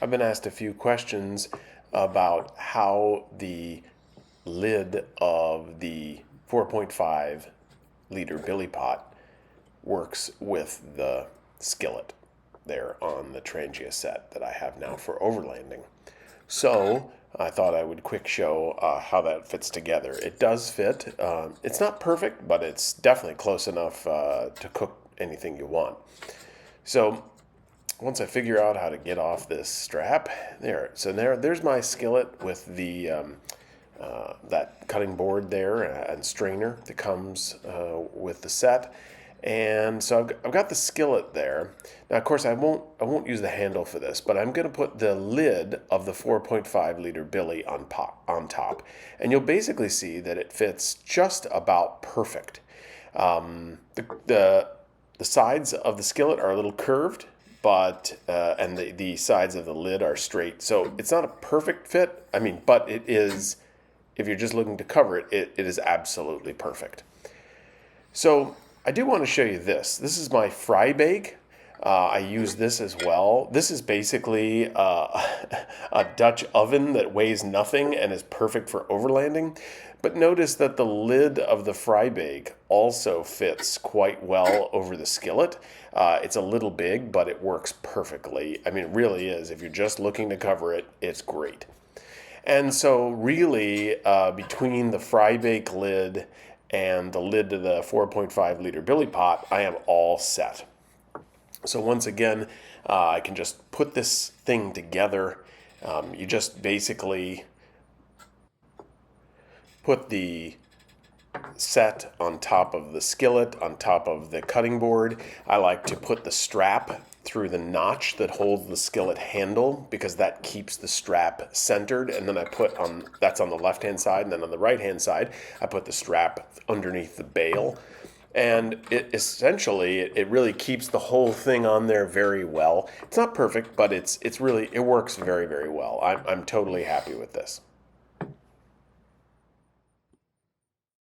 I've been asked a few questions about how the lid of the 4.5 liter billy pot works with the skillet there on the Trangia set that I have now for overlanding. So I thought I would quick show how that fits together. It does fit. It's not perfect, but it's definitely close enough to cook anything you want. So once I figure out how to get off this strap, there's my skillet with the that cutting board there and strainer that comes with the set. And so I've got the skillet there. Now, of course, I won't use the handle for this, but I'm going to put the lid of the 4.5 liter billy on top, and you'll basically see that it fits just about perfect. The sides of the skillet are a little curved, but and the sides of the lid are straight. So it's not a perfect fit. I mean, but it is. If you're just looking to cover it, it is absolutely perfect. So I do want to show you this. This is my fry bake. I use this as well. This is basically a Dutch oven that weighs nothing and is perfect for overlanding. But notice that the lid of the fry bake also fits quite well over the skillet. It's a little big, but it works perfectly. I mean, it really is. If you're just looking to cover it, it's great. And so really, between the fry bake lid and the lid to the 4.5 liter billy pot, I am all set. So once again, I can just put this thing together. You just basically put the set on top of the skillet, on top of the cutting board. I like to put the strap through the notch that holds the skillet handle because that keeps the strap centered. And then that's on the left-hand side, and then on the right-hand side, I put the strap underneath the bail. And it really keeps the whole thing on there very well. It's not perfect, but it works very, very well. I'm totally happy with this.